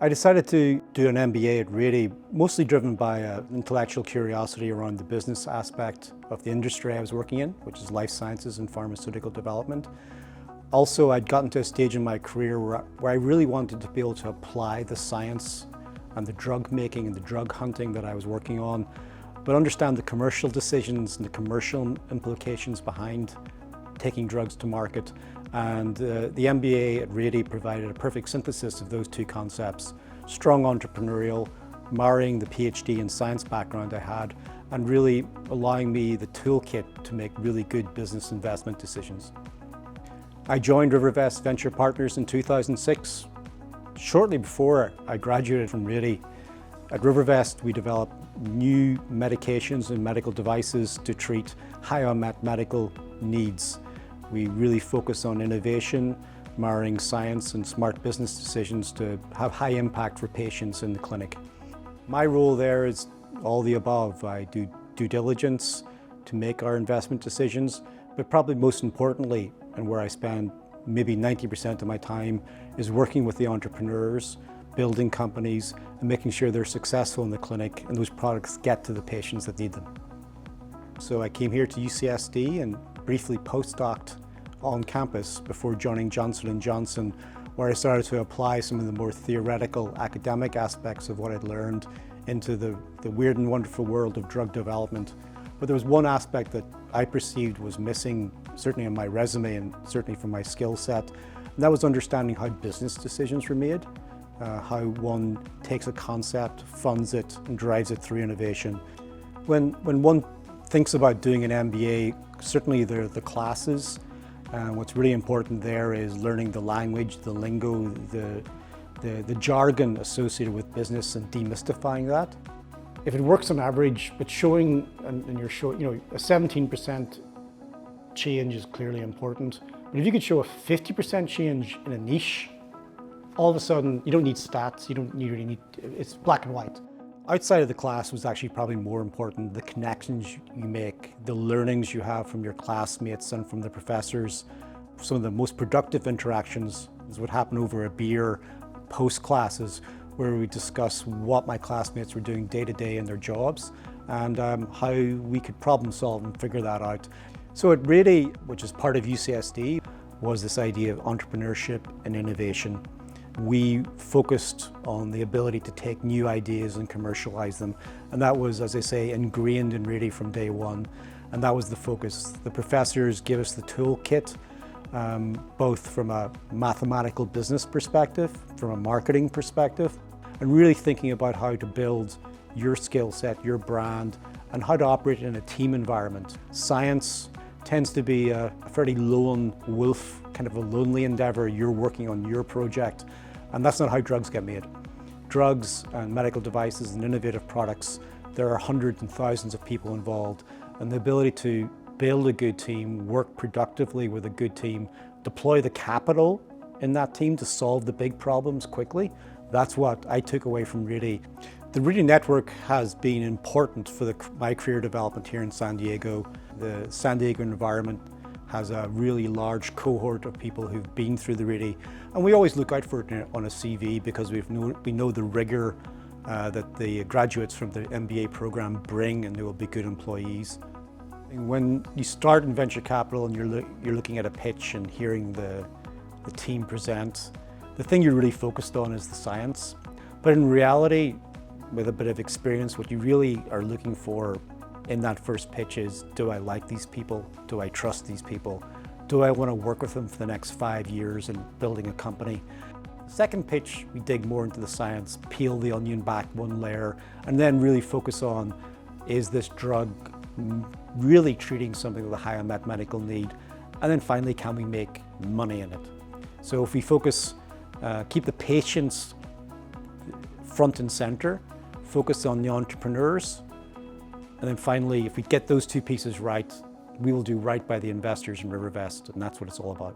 I decided to do an MBA at Reneo, mostly driven by intellectual curiosity around the business aspect of the industry I was working in, which is life sciences and pharmaceutical development. Also, I'd gotten to a stage in my career where I really wanted to be able to apply the science and the drug making and the drug hunting that I was working on, but understand the commercial decisions and the commercial implications behind taking drugs to market. And the MBA at Reneo provided a perfect synthesis of those two concepts: strong entrepreneurial, marrying the Ph.D. in science background I had, and really allowing me the toolkit to make really good business investment decisions. I joined RiverVest Venture Partners in 2006, shortly before I graduated from Reneo. At RiverVest, we develop new medications and medical devices to treat high unmet medical needs. We really focus on innovation, marrying science and smart business decisions to have high impact for patients in the clinic. My role there is all the above. I do due diligence to make our investment decisions, but probably most importantly, and where I spend maybe 90% of my time, is working with the entrepreneurs, building companies, and making sure they're successful in the clinic and those products get to the patients that need them. So I came here to UCSD and briefly postdoced on campus before joining Johnson & Johnson, where I started to apply some of the more theoretical academic aspects of what I'd learned into the weird and wonderful world of drug development. But there was one aspect that I perceived was missing, certainly on my resume and certainly from my skill set, and that was understanding how business decisions were made, how one takes a concept, funds it, and drives it through innovation. When one thinks about doing an MBA, certainly there are the classes. What's really important there is learning the language, the lingo, the jargon associated with business and demystifying that. If it works on average, but showing, and you're showing, a 17% change is clearly important. But if you could show a 50% change in a niche, all of a sudden you don't need stats, you really need, it's black and white. Outside of the class was actually probably more important, the connections you make, the learnings you have from your classmates and from the professors. Some of the most productive interactions is what happened over a beer post classes, where we discuss what my classmates were doing day to day in their jobs and how we could problem solve and figure that out. So at Reneo, which is part of UCSD, was this idea of entrepreneurship and innovation. We focused on the ability to take new ideas and commercialize them. And that was, as I say, ingrained in Reneo from day one. And that was the focus. The professors give us the toolkit, both from a mathematical business perspective, from a marketing perspective, and really thinking about how to build your skill set, your brand, and how to operate in a team environment. Science tends to be a fairly lone wolf, kind of a lonely endeavor. You're working on your project. And that's not how drugs get made. Drugs and medical devices and innovative products, there are hundreds and thousands of people involved. And the ability to build a good team, work productively with a good team, deploy the capital in that team to solve the big problems quickly, that's what I took away from Reneo. The Reneo network has been important for my career development here in San Diego. The San Diego environment has a really large cohort of people who've been through the Reneo, and we always look out for it on a CV because we know the rigor that the graduates from the MBA program bring, and they will be good employees. When you start in venture capital and you're looking at a pitch and hearing the team present, the thing you're really focused on is the science. But in reality, with a bit of experience, what you really are looking for in that first pitch is, do I like these people? Do I trust these people? Do I want to work with them for the next 5 years in building a company? Second pitch, we dig more into the science, peel the onion back one layer, and then really focus on, is this drug really treating something with a high unmet medical need? And then finally, can we make money in it? So if we focus, keep the patients front and center, focus on the entrepreneurs, and then finally, if we get those two pieces right, we will do right by the investors in RiverVest, and that's what it's all about.